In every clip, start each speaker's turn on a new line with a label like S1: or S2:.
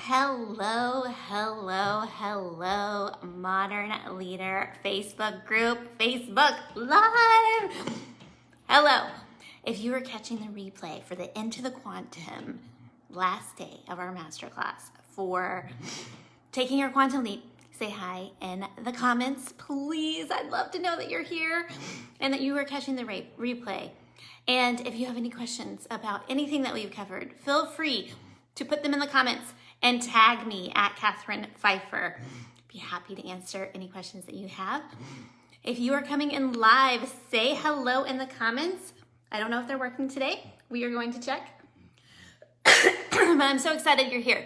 S1: Hello, Modern Leader Facebook group, Facebook Live. Hello. If you were catching the replay for the Into the Quantum last day of our masterclass for taking your quantum leap, say hi in the comments, please. I'd love to know that you're here and that you were catching the replay. And if you have any questions about anything that we've covered, feel free to put them in the comments and tag me at Catherine Pfeiffer. Be happy to answer any questions that you have. If you are coming in live, say hello in the comments. I don't know if they're working today. We are going to check. But I'm so excited you're here.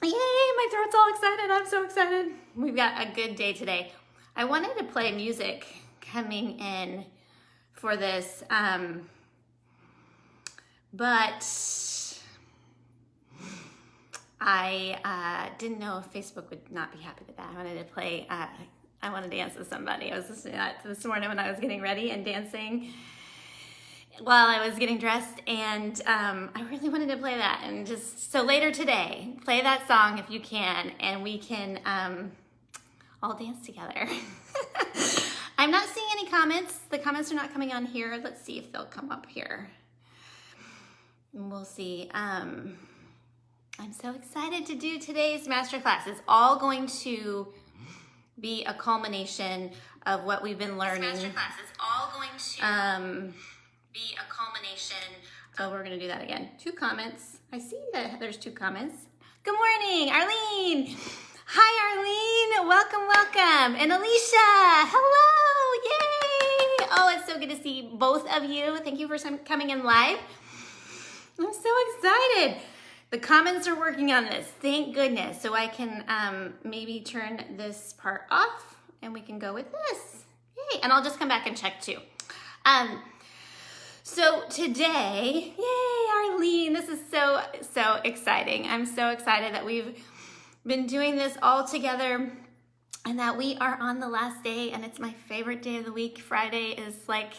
S1: Yay, my throat's all excited. I'm so excited. We've got a good day today. I wanted to play music coming in for this, but I didn't know if Facebook would not be happy with that. I wanted to play, I wanted to dance with somebody. I was listening to that this morning when I was getting ready and dancing while I was getting dressed, and I really wanted to play that. And just, so later today, play that song if you can, and we can all dance together. I'm not seeing any comments. The comments are not coming on here. Let's see if they'll come up here. And we'll see. I'm so excited to do today's masterclass. It's all going to be a culmination of what we've been learning. This masterclass is all going to be a culmination. Oh, we're going to do that again. 2 comments. I see that there's 2 comments. Good morning, Arlene. Hi, Arlene. Welcome, welcome. And Alicia, hello. Yay. Oh, it's so good to see both of you. Thank you for coming in live. I'm so excited. The comments are working on this. Thank goodness. So I can maybe turn this part off and we can go with this. Yay. And I'll just come back and check too. So today, yay, Arlene, this is so exciting. I'm so excited that we've been doing this all together and that we are on the last day, and it's my favorite day of the week. Friday is like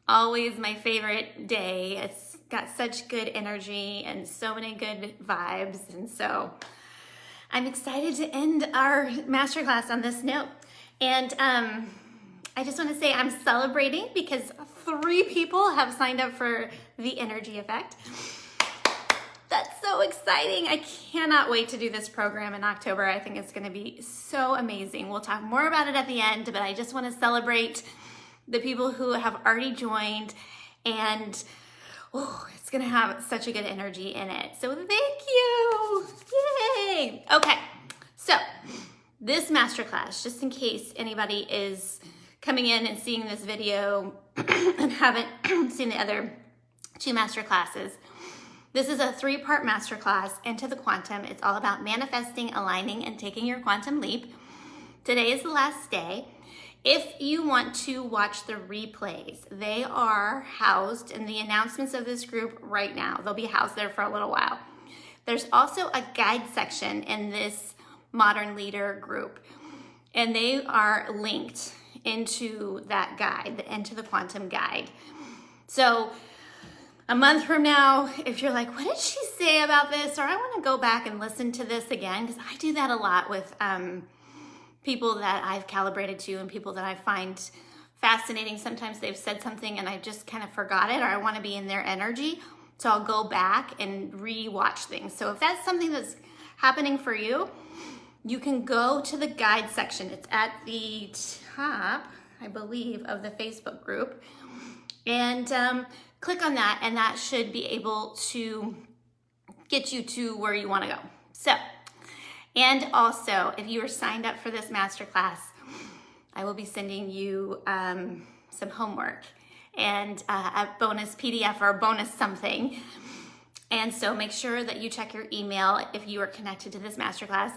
S1: always my favorite day. It's got such good energy and so many good vibes, and so I'm excited to end our masterclass on this note. And I just want to say I'm celebrating because 3 people have signed up for the energy effect. That's so exciting. I cannot wait to do this program in October. I think it's going to be so amazing. We'll talk more about it at the end, but I just want to celebrate the people who have already joined, and it's going to have such a good energy in it. So thank you. Yay. Okay. So this masterclass, just in case anybody is coming in and seeing this video and haven't seen the other 2 masterclasses, this is a 3-part masterclass into the quantum. It's all about manifesting, aligning, and taking your quantum leap. Today is the last day. If you want to watch the replays, they are housed in the announcements of this group right now. They'll be housed there for a little while. There's also a guide section in this Modern Leader group, and they are linked into that guide, the Into the Quantum guide. So a month from now, if you're like, what did she say about this? Or I want to go back and listen to this again, because I do that a lot with people that I've calibrated to and people that I find fascinating. Sometimes they've said something and I just kind of forgot it, or I want to be in their energy. So I'll go back and re-watch things. So if that's something that's happening for you, you can go to the guide section. It's at the top, I believe, of the Facebook group. And click on that, and that should be able to get you to where you want to go. So, and also, if you are signed up for this masterclass, I will be sending you some homework and a bonus PDF or a bonus something. And so make sure that you check your email if you are connected to this masterclass.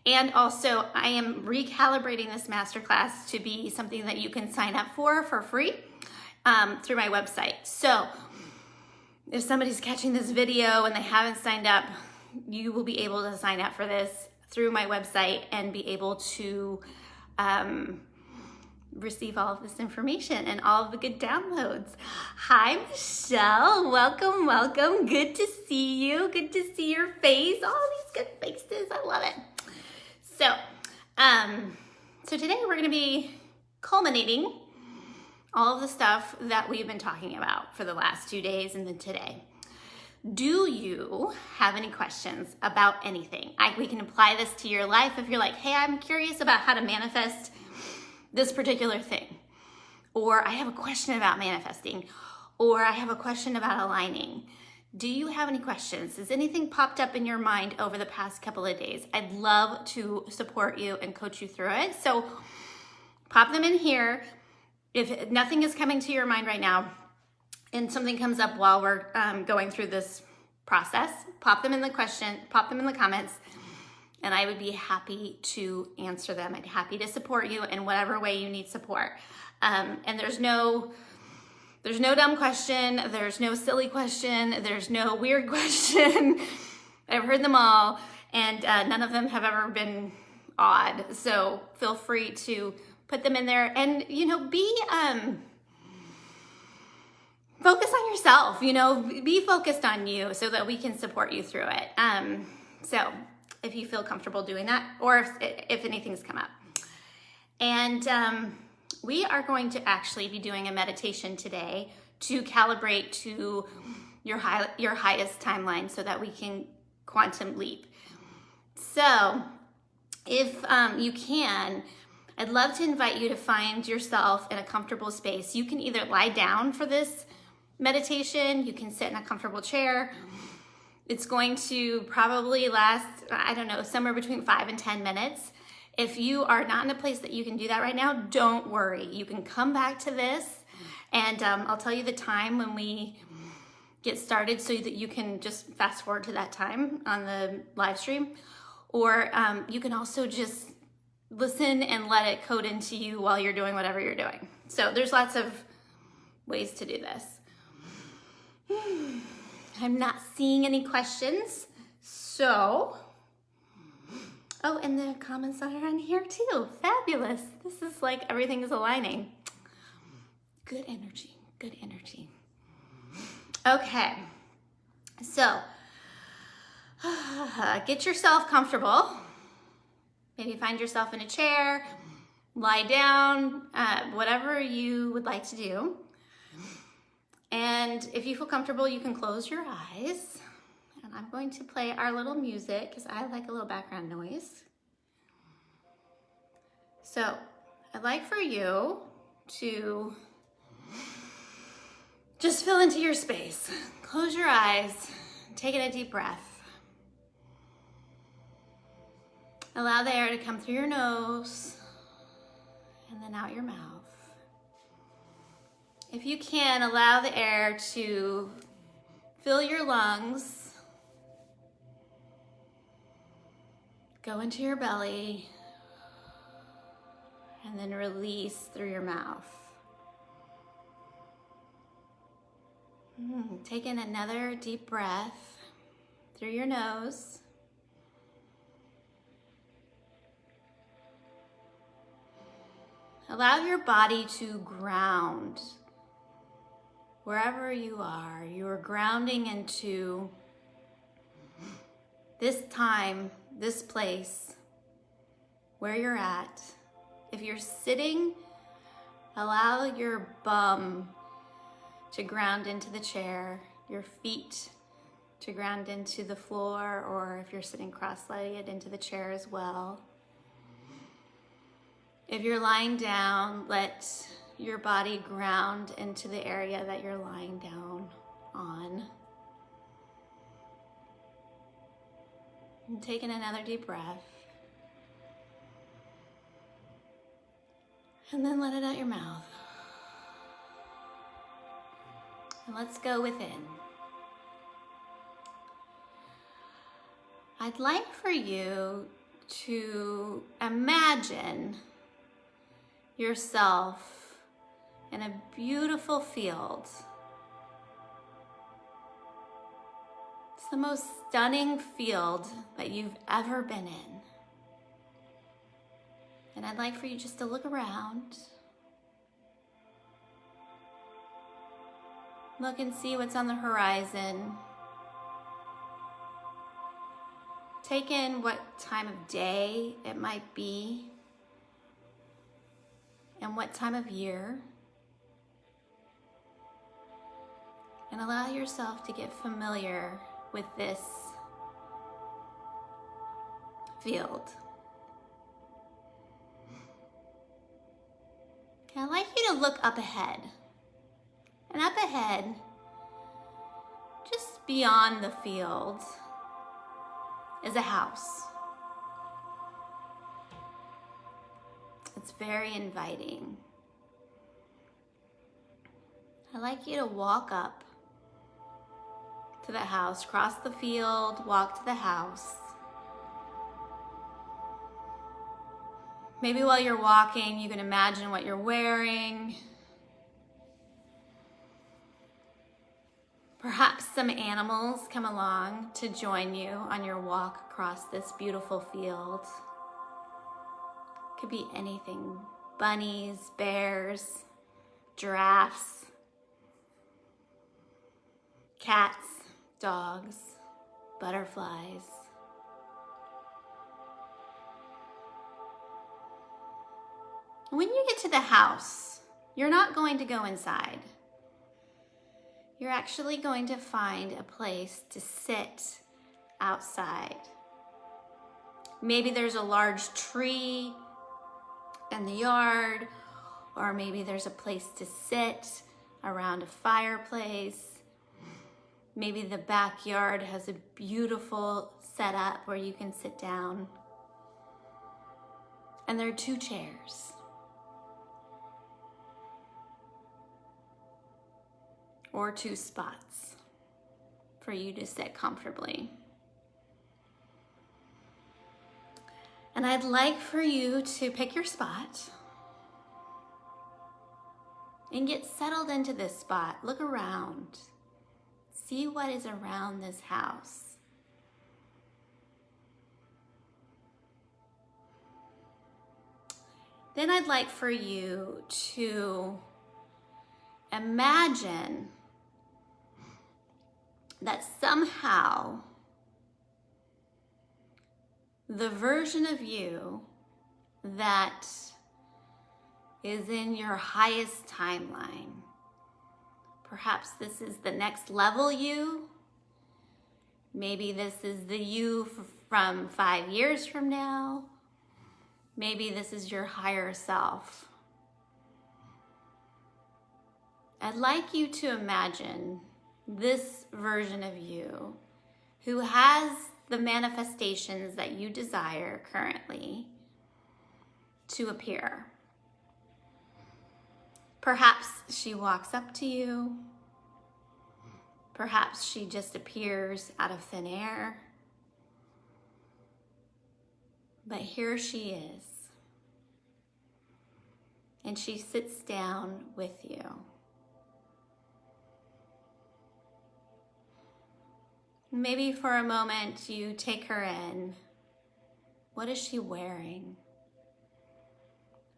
S1: And also, I am recalibrating this masterclass to be something that you can sign up for free through my website. So if somebody's catching this video and they haven't signed up, you will be able to sign up for this through my website and be able to receive all of this information and all of the good downloads. Hi, Michelle. Welcome, welcome. Good to see you. Good to see your face. All these good faces. I love it. So today we're going to be culminating all of the stuff that we've been talking about for the last 2 days and then today. Do you have any questions about anything? We can apply this to your life if you're like, hey, I'm curious about how to manifest this particular thing. Or I have a question about manifesting. Or I have a question about aligning. Do you have any questions? Has anything popped up in your mind over the past couple of days? I'd love to support you and coach you through it. So pop them in here. If nothing is coming to your mind right now, and something comes up while we're going through this process, pop them in the comments, and I would be happy to answer them. I'd be happy to support you in whatever way you need support. And there's no dumb question, there's no silly question, there's no weird question. I've heard them all, and none of them have ever been odd. So feel free to put them in there, and focus on yourself, be focused on you so that we can support you through it. So if you feel comfortable doing that, or if anything's come up. And we are going to actually be doing a meditation today to calibrate to your highest timeline so that we can quantum leap. So if you can, I'd love to invite you to find yourself in a comfortable space. You can either lie down for this meditation, you can sit in a comfortable chair. It's going to probably last, somewhere between 5 and 10 minutes. If you are not in a place that you can do that right now, don't worry. You can come back to this, and I'll tell you the time when we get started so that you can just fast forward to that time on the live stream. Or you can also just listen and let it code into you while you're doing whatever you're doing. So there's lots of ways to do this. I'm not seeing any questions, so, and the comments are on here too. Fabulous. This is like everything is aligning. Good energy, good energy. Okay, so get yourself comfortable. Maybe find yourself in a chair, lie down, whatever you would like to do. And if you feel comfortable, you can close your eyes. And I'm going to play our little music because I like a little background noise. So I'd like for you to just fill into your space. Close your eyes, taking a deep breath. Allow the air to come through your nose and then out your mouth. If you can, allow the air to fill your lungs, go into your belly, and then release through your mouth. Take in another deep breath through your nose. Allow your body to ground. Wherever you are grounding into this time, this place, where you're at. If you're sitting, allow your bum to ground into the chair, your feet to ground into the floor, or if you're sitting cross-legged, into the chair as well. If you're lying down, let your body ground into the area that you're lying down on. And taking another deep breath. And then let it out your mouth. And let's go within. I'd like for you to imagine yourself in a beautiful field. It's the most stunning field that you've ever been in. And I'd like for you just to look around Look and see what's on the horizon. Take in what time of day it might be and what time of year. And allow yourself to get familiar with this field. I'd like you to look up ahead. And up ahead, just beyond the field, is a house. It's very inviting. I'd like you to walk up to the house, cross the field, walk to the house. Maybe while you're walking, you can imagine what you're wearing. Perhaps some animals come along to join you on your walk across this beautiful field. Could be anything: bunnies, bears, giraffes, cats, dogs, butterflies. When you get to the house, you're not going to go inside. You're actually going to find a place to sit outside. Maybe there's a large tree in the yard, or maybe there's a place to sit around a fireplace. Maybe the backyard has a beautiful setup where you can sit down. And there are 2 chairs. Or 2 spots for you to sit comfortably. And I'd like for you to pick your spot and get settled into this spot. Look around. See what is around this house. Then I'd like for you to imagine that somehow the version of you that is in your highest timeline, perhaps this is the next level you, maybe this is the you from 5 years from now, maybe this is your higher self. I'd like you to imagine this version of you who has the manifestations that you desire currently to appear. Perhaps she walks up to you. Perhaps she just appears out of thin air. But here she is. And she sits down with you. Maybe for a moment you take her in. What is she wearing?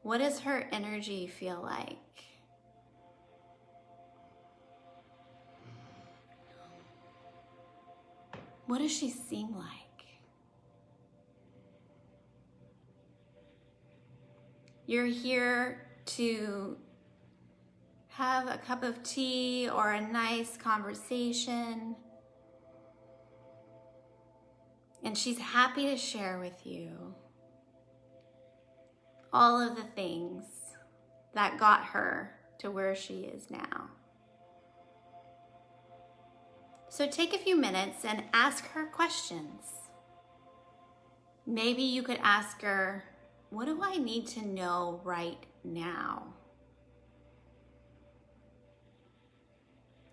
S1: What does her energy feel like? What does she seem like? You're here to have a cup of tea or a nice conversation. And she's happy to share with you all of the things that got her to where she is now. So take a few minutes and ask her questions. Maybe you could ask her, what do I need to know right now?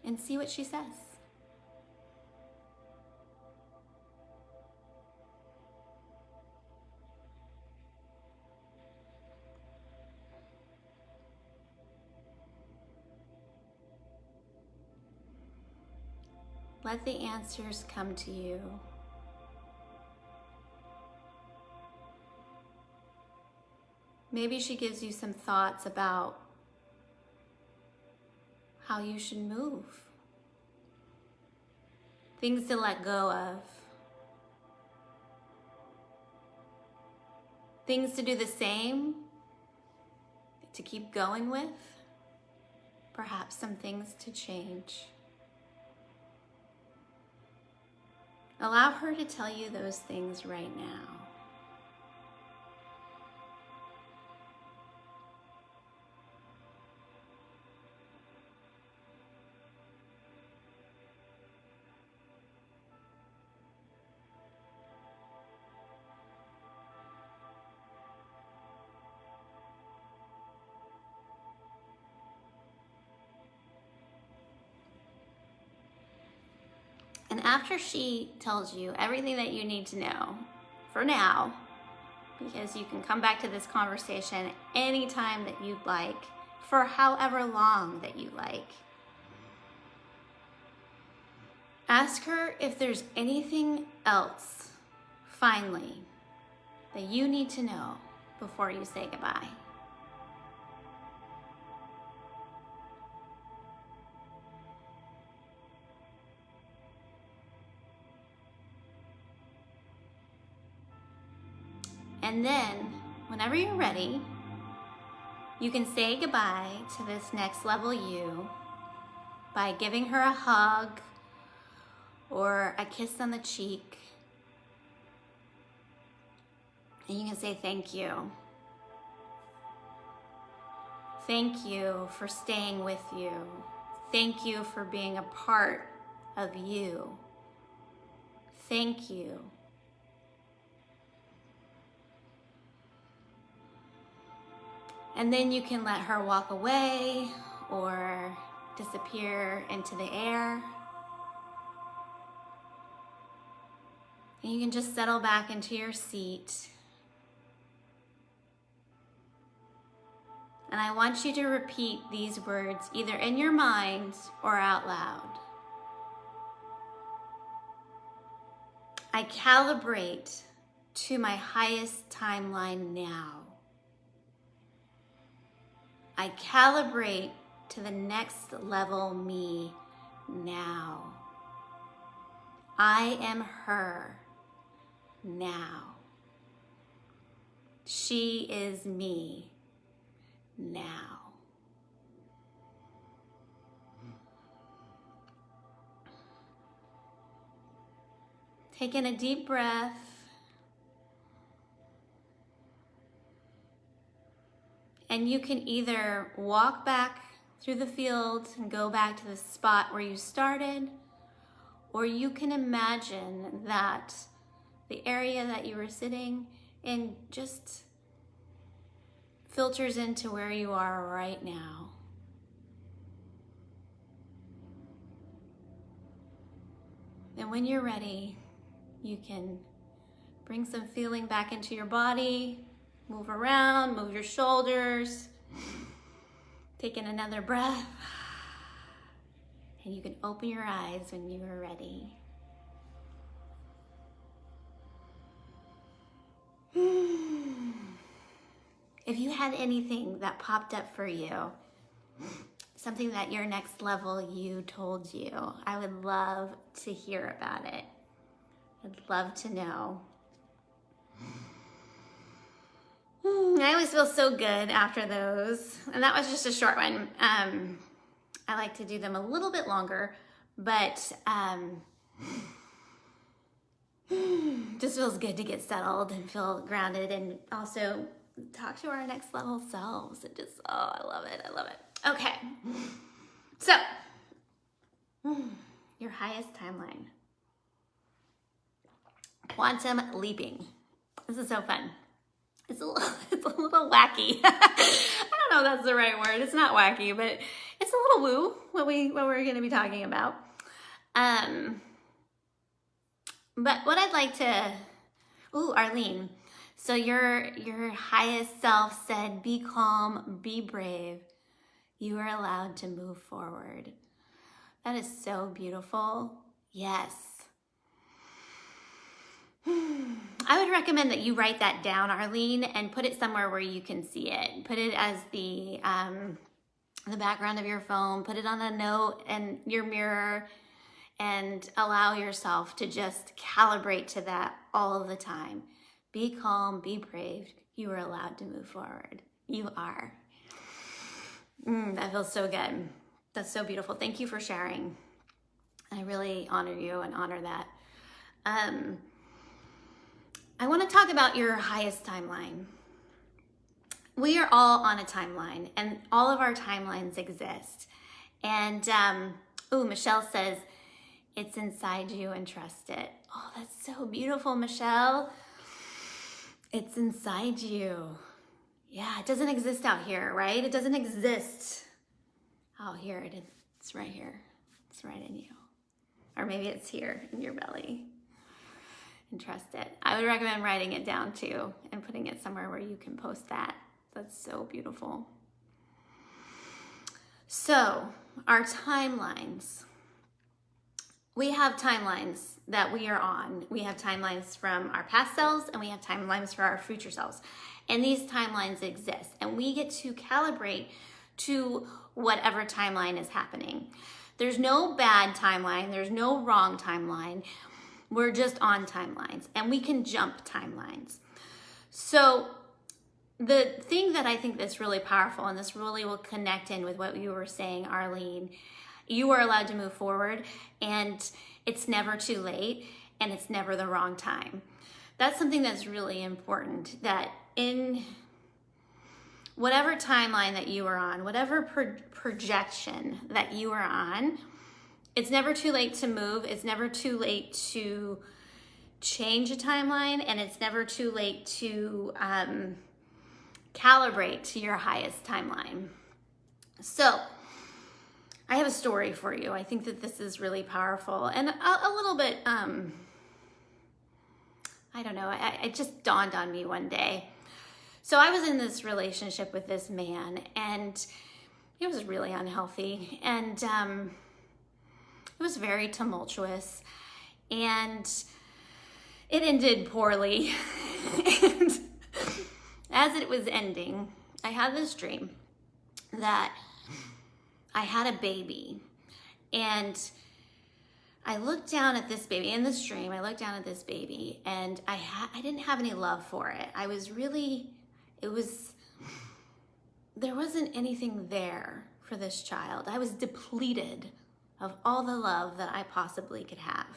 S1: And see what she says. Let the answers come to you. Maybe she gives you some thoughts about how you should move things to let go of, things to do the same, to keep going with, perhaps some things to change. Allow her to tell you those things right now. And after she tells you everything that you need to know, for now, because you can come back to this conversation anytime that you'd like, for however long that you like, ask her if there's anything else, finally, that you need to know before you say goodbye. And then, whenever you're ready, you can say goodbye to this next level you by giving her a hug or a kiss on the cheek. And you can say thank you. Thank you for staying with you. Thank you for being a part of you. Thank you. And then you can let her walk away or disappear into the air. And you can just settle back into your seat. And I want you to repeat these words either in your mind or out loud. I calibrate to my highest timeline now. I calibrate to the next level me now. I am her now. She is me now. Take in a deep breath. And you can either walk back through the field and go back to the spot where you started, or you can imagine that the area that you were sitting in just filters into where you are right now. And when you're ready, you can bring some feeling back into your body. Move around, move your shoulders. Take in another breath. And you can open your eyes when you are ready. If you had anything that popped up for you, something that your next level you told you, I would love to hear about it. I'd love to know. I always feel so good after those. And that was just a short one. I like to do them a little bit longer, but just feels good to get settled and feel grounded and also talk to our next level selves. It just, oh, I love it. I love it. Okay. So, your highest timeline. Quantum leaping. This is so fun. It's a little wacky. I don't know if that's the right word. It's not wacky, but it's a little woo, what we're going to be talking about. But what I'd like to, Arlene. So your highest self said, be calm, be brave. You are allowed to move forward. That is so beautiful. Yes. I would recommend that you write that down, Arlene, and put it somewhere where you can see it. Put it as the background of your phone. Put it on a note in your mirror, and allow yourself to just calibrate to that all of the time. Be calm, be brave. You are allowed to move forward. You are. That feels so good. That's so beautiful. Thank you for sharing. I really honor you and honor that. I want to talk about your highest timeline. We are all on a timeline, and all of our timelines exist. And, Michelle says, it's inside you and trust it. Oh, that's so beautiful, Michelle. It's inside you. Yeah, it doesn't exist out here, right? It doesn't exist out here. It's right here. It's right in you. Or maybe it's here in your belly. And trust it. I would recommend writing it down too and putting it somewhere where you can post that. That's so beautiful. So, our timelines. We have timelines that we are on. We have timelines from our past selves and we have timelines for our future selves. And these timelines exist. And we get to calibrate to whatever timeline is happening. There's no bad timeline. There's no wrong timeline. We're just on timelines. And we can jump timelines. So the thing that I think that's really powerful, and this really will connect in with what you were saying, Arlene, you are allowed to move forward, and it's never too late, and it's never the wrong time. That's something that's really important, that in whatever timeline that you are on, whatever projection that you are on, it's never too late to move. It's never too late to change a timeline, and it's never too late to calibrate to your highest timeline. So I have a story for you. I think that this is really powerful and a little bit, I don't know, it just dawned on me one day. So I was in this relationship with this man, and it was really unhealthy, and it was very tumultuous, and it ended poorly. And as it was ending, I had this dream that I had a baby, and I looked down at this baby. In this dream, I looked down at this baby, and I didn't have any love for it. There wasn't anything there for this child. I was depleted of all the love that I possibly could have.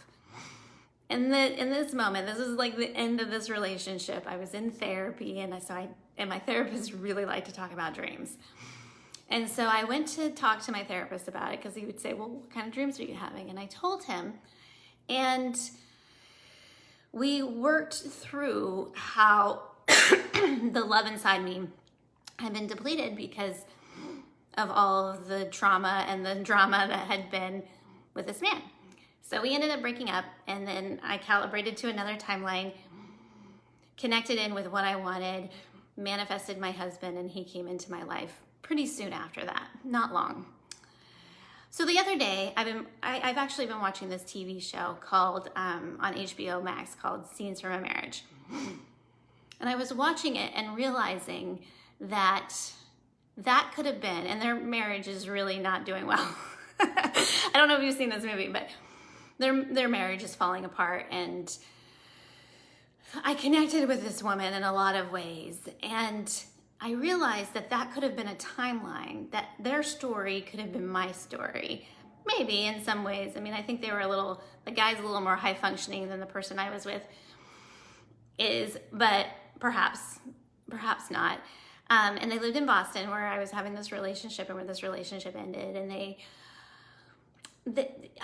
S1: And in this moment, this was like the end of this relationship. I was in therapy, and my therapist really liked to talk about dreams. And so I went to talk to my therapist about it, because he would say, well, what kind of dreams are you having? And I told him, and we worked through how the love inside me had been depleted because of all of the trauma and the drama that had been with this man. So we ended up breaking up, and then I calibrated to another timeline, connected in with what I wanted, manifested my husband, and he came into my life pretty soon after that, not long. So the other day, I've actually been watching this TV show called, on HBO Max, called Scenes from a Marriage. And I was watching it and realizing that could have been, and their marriage is really not doing well. I don't know if you've seen this movie, but their marriage is falling apart, and I connected with this woman in a lot of ways, and I realized that could have been a timeline, that their story could have been my story. Maybe in some ways. I mean, I think the guy's a little more high functioning than the person I was with is, but perhaps not. And they lived in Boston, where I was having this relationship, and where this relationship ended, and I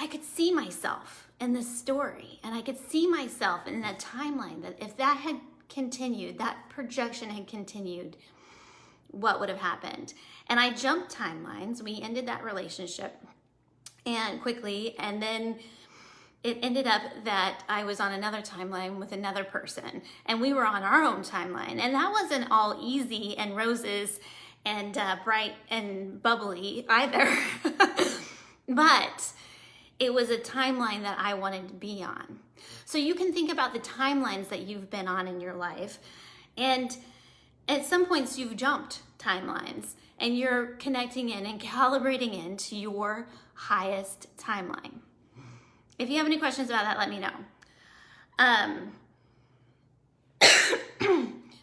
S1: could see myself in this story, and I could see myself in that timeline, that if that had continued, that projection had continued, what would have happened? And I jumped timelines. We ended that relationship and quickly, and then it ended up that I was on another timeline with another person, and we were on our own timeline, and that wasn't all easy and roses and bright and bubbly either. But it was a timeline that I wanted to be on. So you can think about the timelines that you've been on in your life, and at some points you've jumped timelines, and you're connecting in and calibrating into your highest timeline. If you have any questions about that, let me know.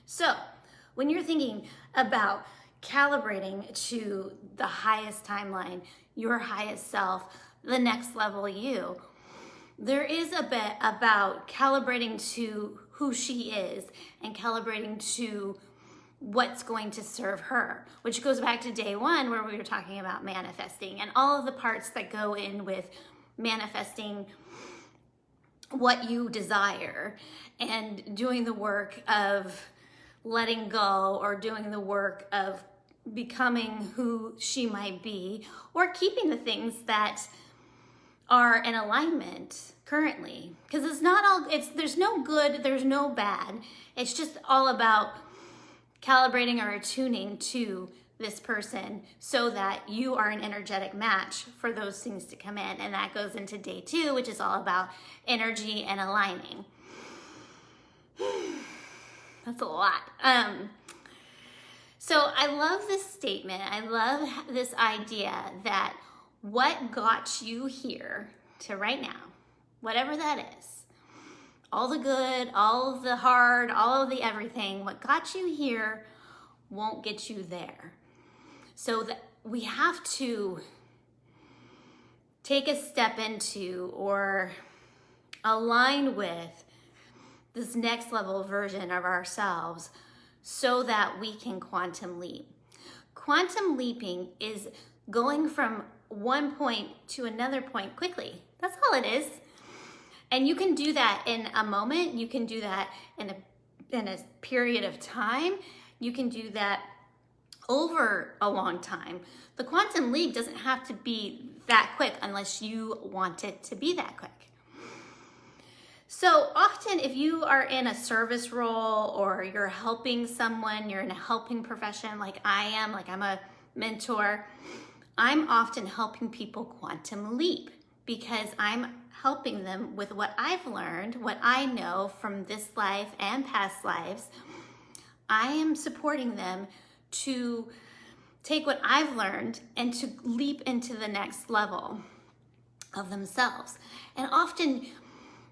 S1: So when you're thinking about calibrating to the highest timeline, your highest self, the next level you, there is a bit about calibrating to who she is and calibrating to what's going to serve her, which goes back to day one where we were talking about manifesting and all of the parts that go in with manifesting what you desire and doing the work of letting go or doing the work of becoming who she might be or keeping the things that are in alignment currently. Because it's not all, there's no good, there's no bad. It's just all about calibrating or attuning to this person so that you are an energetic match for those things to come in. And that goes into day two, which is all about energy and aligning. That's a lot. So I love this statement. I love this idea that what got you here to right now, whatever that is, all the good, all of the hard, all of the everything, what got you here won't get you there. So that we have to take a step into or align with this next level version of ourselves so that we can quantum leap. Quantum leaping is going from one point to another point quickly. That's all it is. And you can do that in a moment. You can do that in a period of time. You can do that over a long time. The quantum leap doesn't have to be that quick unless you want it to be that quick. So often if you are in a service role or you're helping someone, you're in a helping profession like I am, like I'm a mentor, I'm often helping people quantum leap because I'm helping them with what I've learned, what I know from this life and past lives. I am supporting them to take what I've learned and to leap into the next level of themselves. And often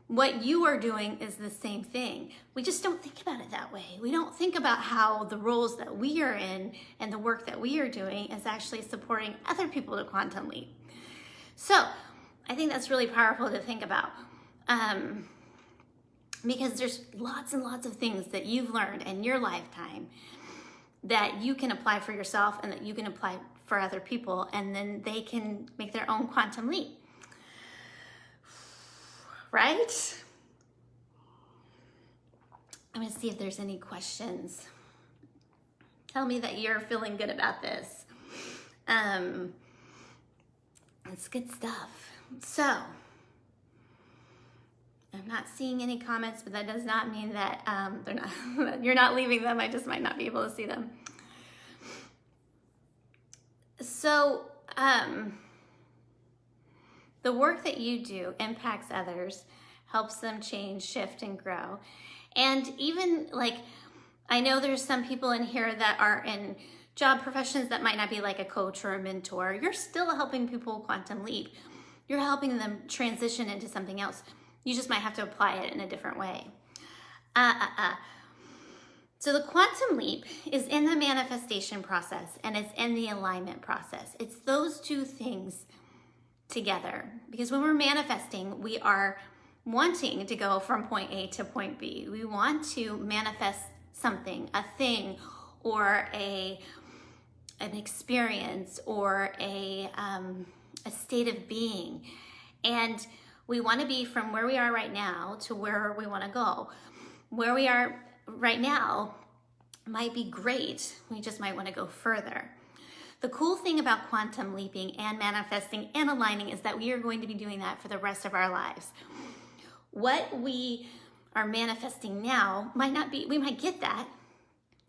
S1: what you are doing is the same thing. We just don't think about it that way. We don't think about how the roles that we are in and the work that we are doing is actually supporting other people to quantum leap. So I think that's really powerful to think about because there's lots and lots of things that you've learned in your lifetime that you can apply for yourself and that you can apply for other people, and then they can make their own quantum leap. Right? I'm gonna see if there's any questions. Tell me that you're feeling good about this. It's good stuff. So, I'm not seeing any comments, but that does not mean that you're not leaving them. I just might not be able to see them. So, the work that you do impacts others, helps them change, shift, and grow. And even like, I know there's some people in here that are in job professions that might not be like a coach or a mentor. You're still helping people quantum leap. You're helping them transition into something else. You just might have to apply it in a different way. So the quantum leap is in the manifestation process and it's in the alignment process. It's those two things together, because when we're manifesting, we are wanting to go from point A to point B. We want to manifest something, a thing, or an experience, or a state of being. And we want to be from where we are right now to where we want to go. Where we are right now might be great. We just might want to go further. The cool thing about quantum leaping and manifesting and aligning is that we are going to be doing that for the rest of our lives. What we are manifesting now might not be, we might get that,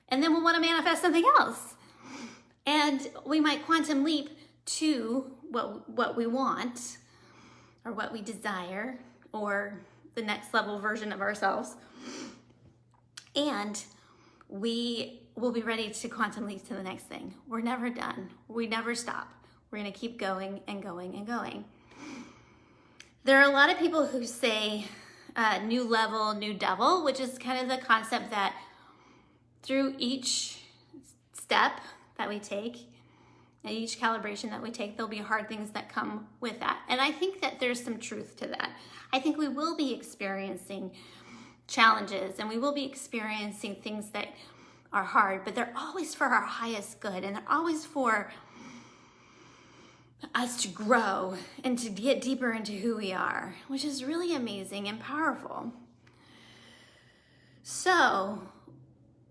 S1: and then we'll want to manifest something else. And we might quantum leap to what we want, or what we desire, or the next level version of ourselves. And we will be ready to quantum leap to the next thing. We're never done. We never stop. We're going to keep going and going and going. There are a lot of people who say new level, new devil, which is kind of the concept that through each step that we take, and each calibration that we take, there'll be hard things that come with that. And I think that there's some truth to that. I think we will be experiencing challenges and we will be experiencing things that are hard, but they're always for our highest good, and they're always for us to grow and to get deeper into who we are, which is really amazing and powerful. So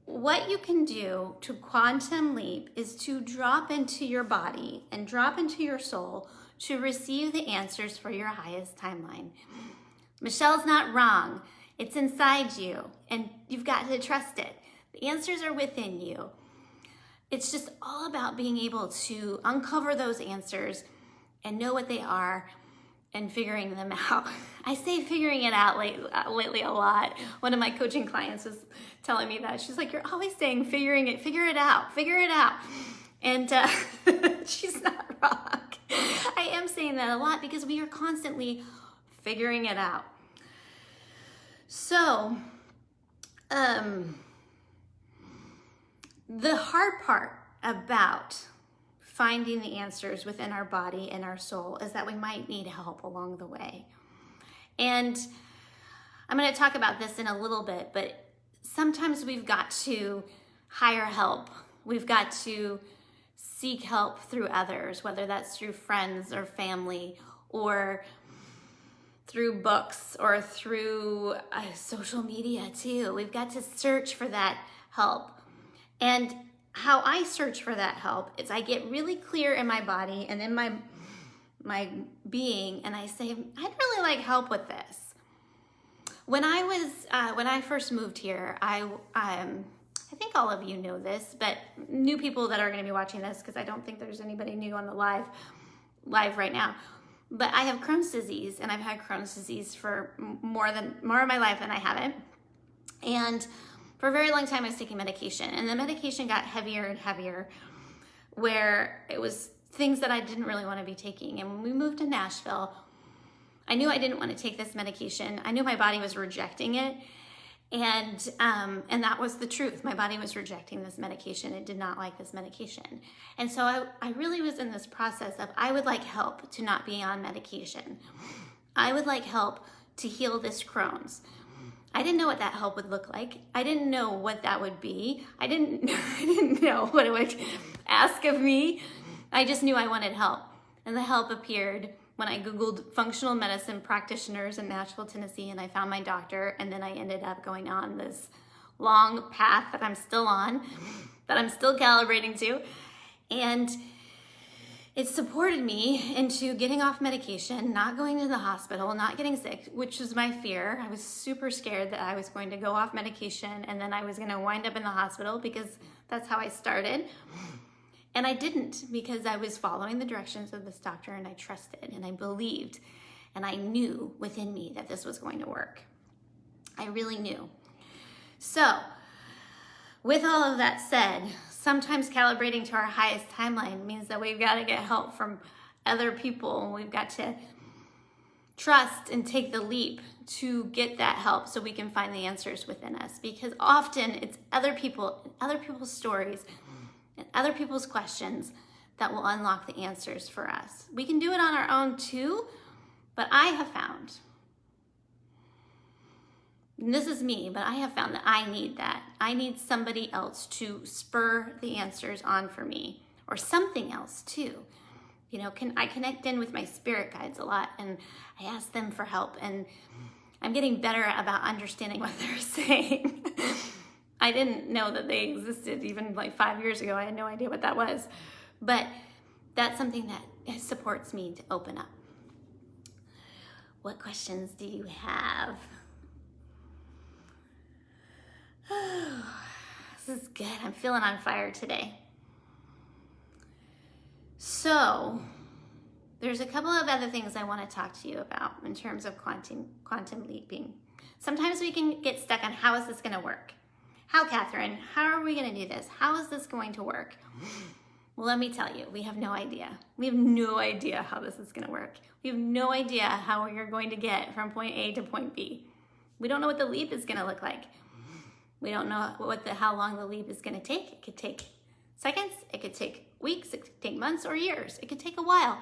S1: what you can do to quantum leap is to drop into your body and drop into your soul to receive the answers for your highest timeline. Michelle's not wrong. It's inside you, and you've got to trust it. The answers are within you. It's just all about being able to uncover those answers and know what they are and figuring them out. I say figuring it out lately a lot. One of my coaching clients was telling me that. She's like, you're always saying figure it out. And she's not wrong. I am saying that a lot because we are constantly figuring it out. So, the hard part about finding the answers within our body and our soul is that we might need help along the way. And I'm going to talk about this in a little bit, but sometimes we've got to hire help. We've got to seek help through others, whether that's through friends or family or through books or through social media too. We've got to search for that help. And how I search for that help is I get really clear in my body and in my being, and I say, I'd really like help with this. When I first moved here, I think all of you know this, but new people that are going to be watching this, because I don't think there's anybody new on the live right now. But I have Crohn's disease, and I've had Crohn's disease for more of my life than I haven't. And for a very long time, I was taking medication, and the medication got heavier and heavier, where it was things that I didn't really want to be taking. And when we moved to Nashville, I knew I didn't want to take this medication. I knew my body was rejecting it, and that was the truth. My body was rejecting this medication. It did not like this medication. And so I really was in this process of I would like help to not be on medication. I would like help to heal this Crohn's. I didn't know what that help would look like. I didn't know what that would be. I didn't know what it would ask of me. I just knew I wanted help. And the help appeared when I Googled functional medicine practitioners in Nashville, Tennessee, and I found my doctor, and then I ended up going on this long path that I'm still on, that I'm still calibrating to. And it supported me into getting off medication, not going to the hospital, not getting sick, which was my fear. I was super scared that I was going to go off medication and then I was going to wind up in the hospital, because that's how I started. And I didn't, because I was following the directions of this doctor, and I trusted and I believed and I knew within me that this was going to work. I really knew. So, with all of that said, sometimes calibrating to our highest timeline means that we've got to get help from other people, and we've got to trust and take the leap to get that help so we can find the answers within us. Because often it's other people, other people's stories, and other people's questions that will unlock the answers for us. We can do it on our own too, but I have found, and this is me, but I have found that I need that. I need somebody else to spur the answers on for me, or something else too. You know, I connect in with my spirit guides a lot, and I ask them for help, and I'm getting better about understanding what they're saying. I didn't know that they existed even like 5 years ago. I had no idea what that was. But that's something that supports me to open up. What questions do you have? This is good. I'm feeling on fire today. So, there's a couple of other things I want to talk to you about in terms of quantum leaping. Sometimes we can get stuck on how is this going to work? How, Catherine? How are we going to do this? How is this going to work? Well, let me tell you, we have no idea. We have no idea how this is going to work. We have no idea how we're going to get from point A to point B. We don't know what the leap is going to look like. We don't know how long the leap is going to take. It could take seconds, it could take weeks, it could take months or years. It could take a while.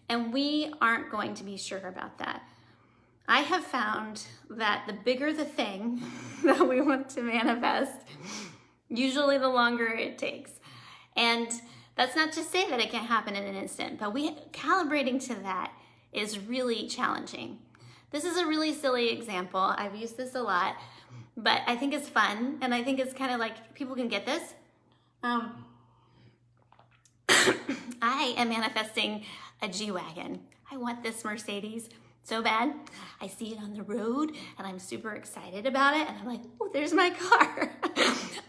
S1: And we aren't going to be sure about that. I have found that the bigger the thing that we want to manifest, usually the longer it takes. And that's not to say that it can happen in an instant, but calibrating to that is really challenging. This is a really silly example. I've used this a lot, but I think it's fun, and I think it's kind of like people can get this. I am manifesting a G-Wagon. I want this Mercedes so bad. I see it on the road and I'm super excited about it, and I'm like, oh, there's my car.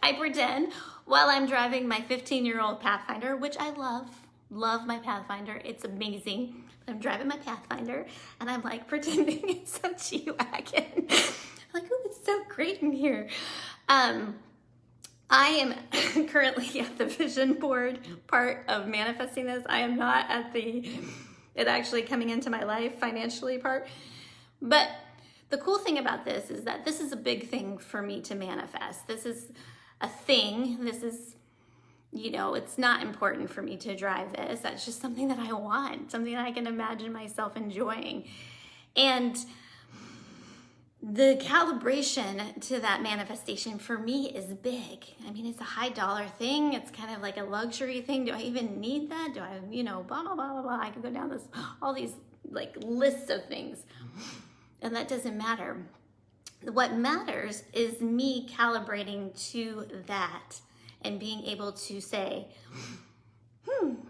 S1: I pretend while I'm driving my 15-year-old Pathfinder, which I love my Pathfinder. It's amazing. I'm driving my Pathfinder and I'm like pretending it's a G-Wagon. I'm like, oh, it's so great in here. I am currently at the vision board part of manifesting this. I am not at it actually coming into my life financially part. But the cool thing about this is that this is a big thing for me to manifest. This is a thing. This is, it's not important for me to drive this. That's just something that I want, something that I can imagine myself enjoying. And the calibration to that manifestation for me is big. I mean, it's a high dollar thing. It's kind of like a luxury thing. Do I even need that? Do I, blah, blah, blah, blah, blah. I could go down all these like lists of things. And that doesn't matter. What matters is me calibrating to that and being able to say,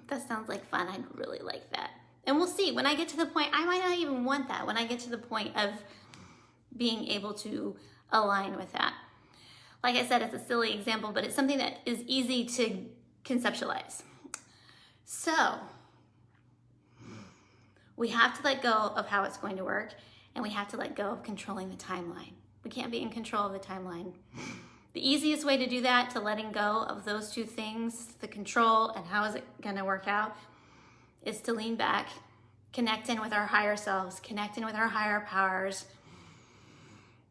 S1: that sounds like fun. I'd really like that. And we'll see. When I get to the point, I might not even want that. When I get to the point of being able to align with that. Like I said, it's a silly example, but it's something that is easy to conceptualize. So we have to let go of how it's going to work, and we have to let go of controlling the timeline. We can't be in control of the timeline. The easiest way to do that, to letting go of those two things, the control and how is it going to work out, is to lean back, connect in with our higher selves, connect in with our higher powers,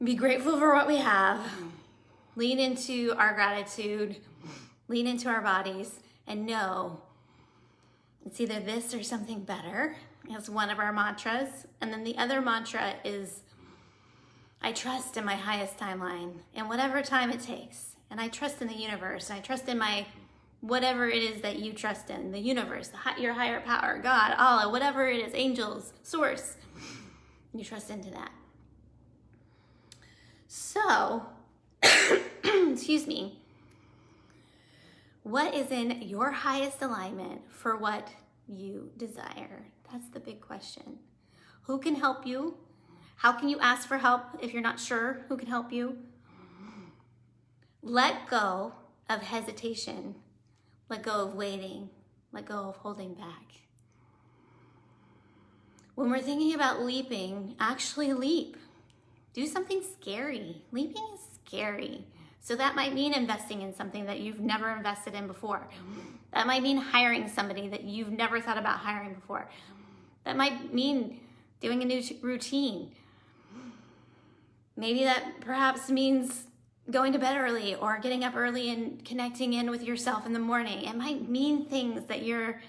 S1: be grateful for what we have, lean into our gratitude, lean into our bodies, and know it's either this or something better. It's one of our mantras. And then the other mantra is, I trust in my highest timeline, in whatever time it takes. And I trust in the universe. And I trust in my, whatever it is that you trust in, the universe, your higher power, God, Allah, whatever it is, angels, source. You trust into that. So, excuse me, what is in your highest alignment for what you desire? That's the big question. Who can help you? How can you ask for help if you're not sure who can help you? Let go of hesitation. Let go of waiting. Let go of holding back. When we're thinking about leaping, actually leap. Do something scary. Leaping is scary. So that might mean investing in something that you've never invested in before. That might mean hiring somebody that you've never thought about hiring before. That might mean doing a new routine. Maybe that perhaps means going to bed early or getting up early and connecting in with yourself in the morning. It might mean things that you're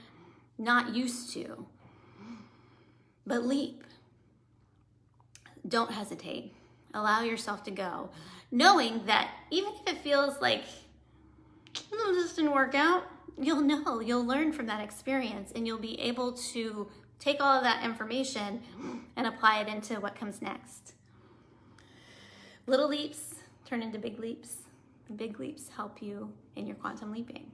S1: not used to. But leap. Don't hesitate. Allow yourself to go, knowing that even if it feels like this didn't work out, you'll know, you'll learn from that experience, and you'll be able to take all of that information and apply it into what comes next. Little leaps turn into big leaps. And big leaps help you in your quantum leaping.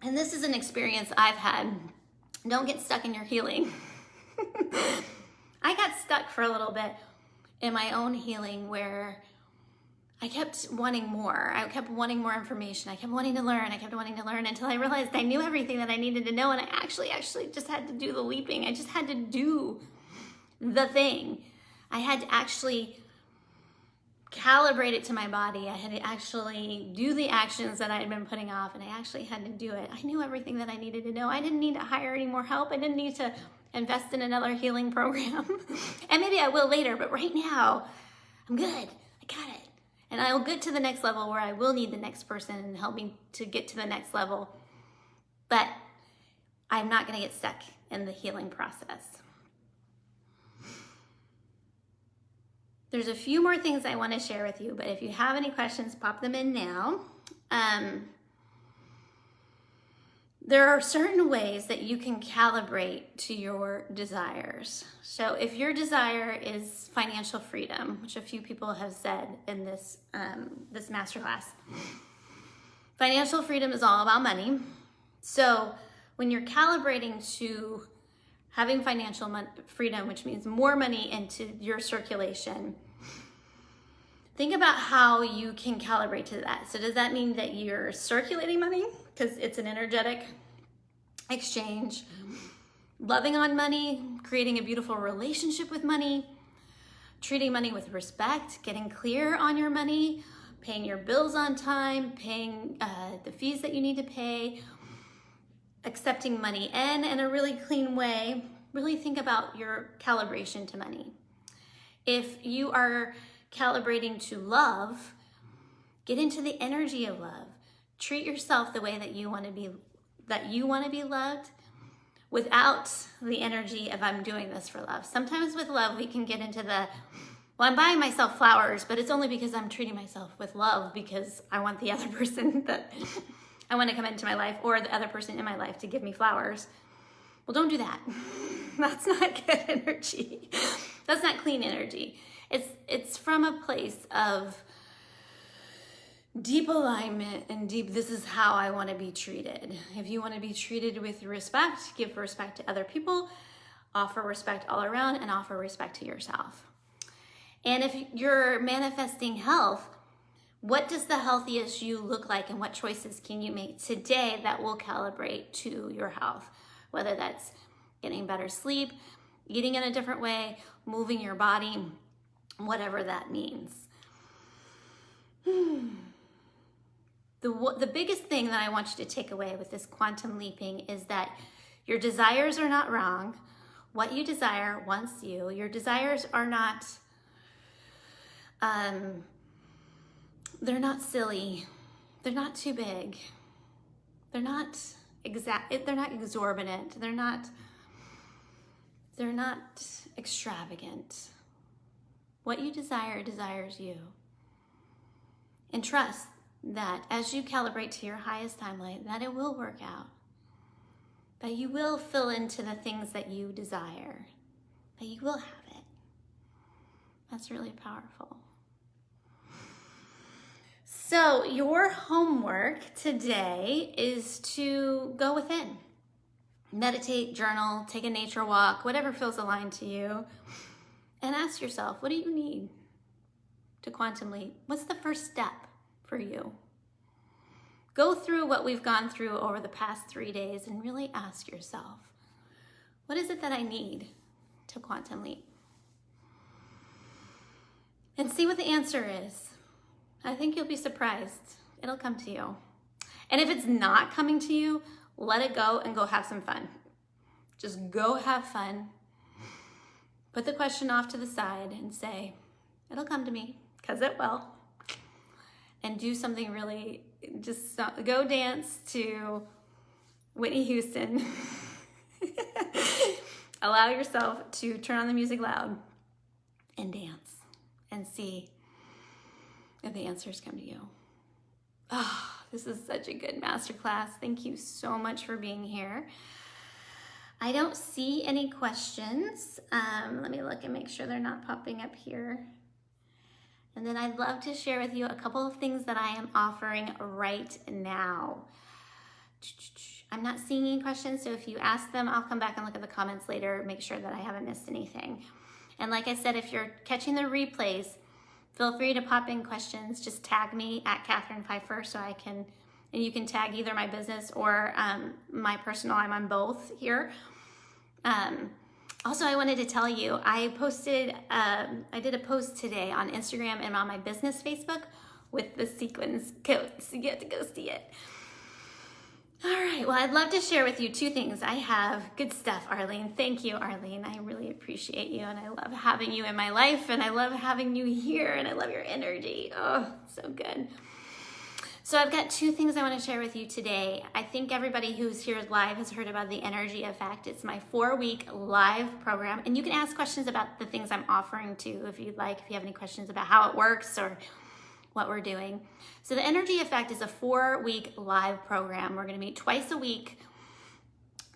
S1: And this is an experience I've had. Don't get stuck in your healing. I got stuck for a little bit in my own healing where I kept wanting more. I kept wanting more information. I kept wanting to learn. I kept wanting to learn until I realized I knew everything that I needed to know, and I actually just had to do the leaping. I just had to do the thing. I had to actually calibrate it to my body. I had to actually do the actions that I had been putting off, and I actually had to do it. I knew everything that I needed to know. I didn't need to hire any more help. I didn't need to invest in another healing program. And maybe I will later, but right now, I'm good. I got it. And I'll get to the next level where I will need the next person and help me to get to the next level. But I'm not going to get stuck in the healing process. There's a few more things I want to share with you, but if you have any questions, pop them in now. There are certain ways that you can calibrate to your desires. So if your desire is financial freedom, which a few people have said in this masterclass, financial freedom is all about money. So when you're calibrating to having financial freedom, which means more money into your circulation, think about how you can calibrate to that. So does that mean that you're circulating money because it's an energetic exchange, loving on money, creating a beautiful relationship with money, treating money with respect, getting clear on your money, paying your bills on time, paying the fees that you need to pay, accepting money in a really clean way? Really think about your calibration to money. If you are calibrating to love, get into the energy of love. Treat yourself the way that you want to be loved, without the energy of I'm doing this for love. Sometimes with love, we can get into well, I'm buying myself flowers, but it's only because I'm treating myself with love because I want the other person that I want to come into my life, or the other person in my life to give me flowers. Well, don't do that. That's not good energy. That's not clean energy. It's from a place of deep alignment and deep, this is how I want to be treated. If you want to be treated with respect, give respect to other people, offer respect all around, and offer respect to yourself. And if you're manifesting health, what does the healthiest you look like, and what choices can you make today that will calibrate to your health? Whether that's getting better sleep, eating in a different way, moving your body, whatever that means. The biggest thing that I want you to take away with this quantum leaping is that your desires are not wrong. What you desire wants you. Your desires are not, they're not silly. They're not too big. They're not they're not exorbitant. They're not extravagant. What you desire desires you. And trust that as you calibrate to your highest timeline, that it will work out. That you will fill into the things that you desire. That you will have it. That's really powerful. So your homework today is to go within. Meditate, journal, take a nature walk, whatever feels aligned to you. And ask yourself, what do you need to quantum leap? What's the first step for you? Go through what we've gone through over the past 3 days and really ask yourself, what is it that I need to quantum leap? And see what the answer is. I think you'll be surprised. It'll come to you. And if it's not coming to you, let it go and go have some fun. Just go have fun. Put the question off to the side and say, it'll come to me, because it will. And do something really, just go dance to Whitney Houston. Allow yourself to turn on the music loud and dance and see if the answers come to you. Oh, this is such a good masterclass. Thank you so much for being here. I don't see any questions. Let me look and make sure they're not popping up here. And then I'd love to share with you a couple of things that I am offering right now. I'm not seeing any questions, so if you ask them, I'll come back and look at the comments later, make sure that I haven't missed anything. And like I said, if you're catching the replays, feel free to pop in questions. Just tag me at Catherine Pfeiffer so I can, and you can tag either my business or my personal. I'm on both here. Also, I wanted to tell you, I did a post today on Instagram and on my business Facebook with the sequins coat, so you get to go see it. All right, well, I'd love to share with you two things. I have good stuff, Arlene. Thank you, Arlene. I really appreciate you, and I love having you in my life, and I love having you here, and I love your energy. Oh, so good. So I've got two things I want to share with you today. I think everybody who's here live has heard about the Energy Effect. It's my 4-week live program, and you can ask questions about the things I'm offering too if you'd like, if you have any questions about how it works or what we're doing. So the Energy Effect is a 4-week live program. We're going to meet twice a week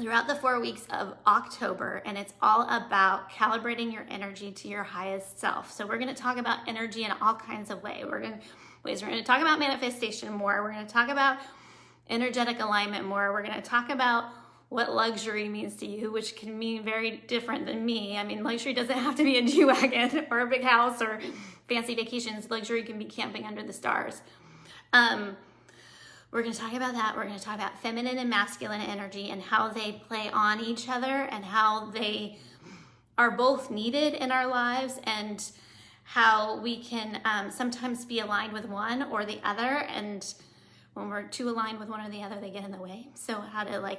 S1: throughout the 4 weeks of October, and it's all about calibrating your energy to your highest self. So we're going to talk about energy in all kinds of ways. We're going to talk about manifestation more. We're going to talk about energetic alignment more. We're going to talk about what luxury means to you, which can mean very different than me. I mean, luxury doesn't have to be a G-Wagon or a big house or fancy vacations. Luxury can be camping under the stars. We're going to talk about that. We're going to talk about feminine and masculine energy and how they play on each other and how they are both needed in our lives, and how we can sometimes be aligned with one or the other, and when we're too aligned with one or the other, they get in the way. So how to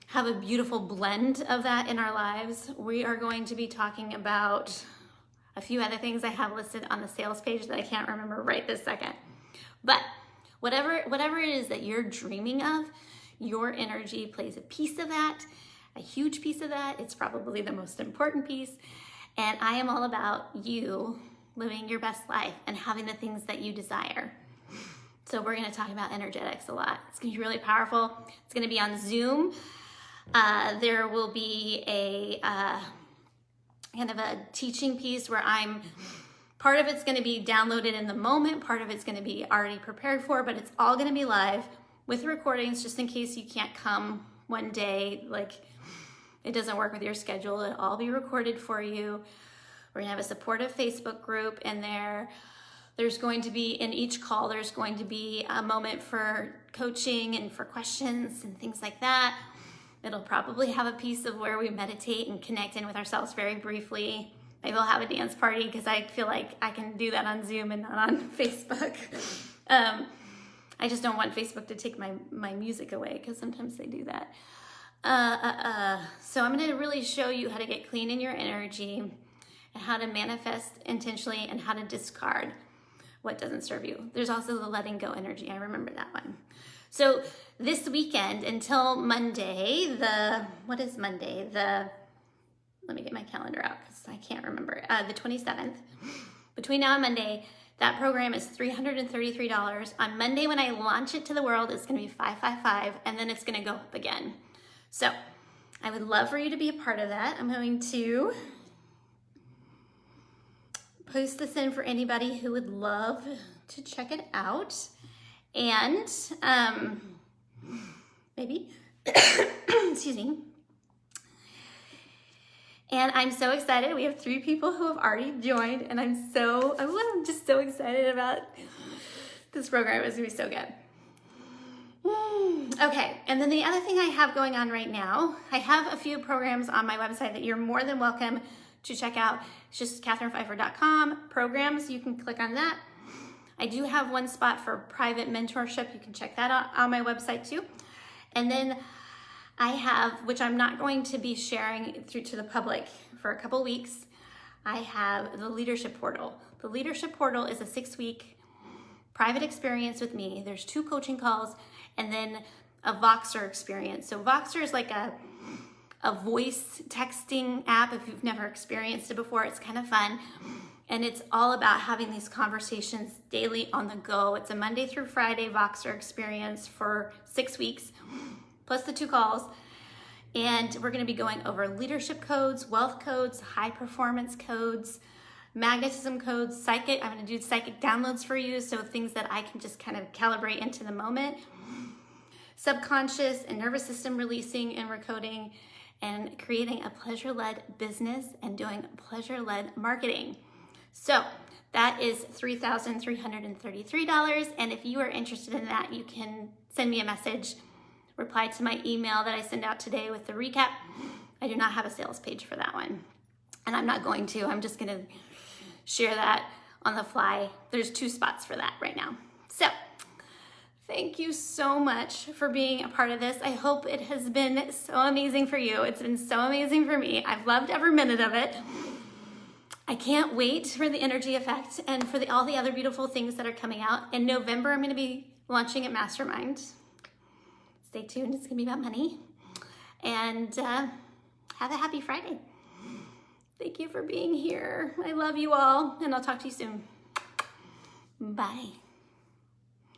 S1: have a beautiful blend of that in our lives. We are going to be talking about a few other things I have listed on the sales page that I can't remember right this second. But whatever it is that you're dreaming of, your energy plays a piece of that, a huge piece of that. It's probably the most important piece. And I am all about you living your best life and having the things that you desire. So we're going to talk about energetics a lot. It's going to be really powerful. It's going to be on Zoom. There will be a kind of a teaching piece where part of it's going to be downloaded in the moment, part of it's going to be already prepared for, but it's all going to be live with recordings just in case you can't come one day, it doesn't work with your schedule. It'll all be recorded for you. We're going to have a supportive Facebook group in there. There's going to be, in each call, there's going to be a moment for coaching and for questions and things like that. It'll probably have a piece of where we meditate and connect in with ourselves very briefly. Maybe we'll have a dance party because I feel like I can do that on Zoom and not on Facebook. I just don't want Facebook to take my music away because sometimes they do that. So I'm going to really show you how to get clean in your energy and how to manifest intentionally and how to discard what doesn't serve you. There's also the letting go energy. I remember that one. So this weekend until Monday, what is Monday? Let me get my calendar out because I can't remember. The 27th. Between now and Monday, that program is $333. On Monday, when I launch it to the world, it's going to be $555, and then it's going to go up again. So I would love for you to be a part of that. I'm going to post this in for anybody who would love to check it out. And maybe, excuse me. And I'm so excited. We have 3 people who have already joined, and I'm just so excited about this program. It's gonna be so good. Okay, and then the other thing I have going on right now, I have a few programs on my website that you're more than welcome to check out. It's just katherinepfeiffer.com, programs, you can click on that. I do have one spot for private mentorship. You can check that out on my website too. And then I have, which I'm not going to be sharing through to the public for a couple weeks, I have the Leadership Portal. The Leadership Portal is a 6-week private experience with me. There's 2 coaching calls and then a Voxer experience. So Voxer is like a voice texting app. If you've never experienced it before, it's kind of fun. And it's all about having these conversations daily on the go. It's a Monday through Friday Voxer experience for 6 weeks, plus the 2 calls. And we're gonna be going over leadership codes, wealth codes, high performance codes, magnetism codes, psychic. I'm gonna do psychic downloads for you, so things that I can just kind of calibrate into the moment. Subconscious and nervous system releasing and recoding, and creating a pleasure-led business and doing pleasure-led marketing. So that is $3,333. And if you are interested in that, you can send me a message, reply to my email that I send out today with the recap I do not have a sales page for that one. And I'm not going to. I'm just going to share that on the fly. There's 2 spots for that right now. So thank you so much for being a part of this. I hope it has been so amazing for you. It's been so amazing for me. I've loved every minute of it. I can't wait for the energy effect and for all the other beautiful things that are coming out. In November, I'm going to be launching at Mastermind. Stay tuned. It's going to be about money. And have a happy Friday. Thank you for being here. I love you all, and I'll talk to you soon. Bye.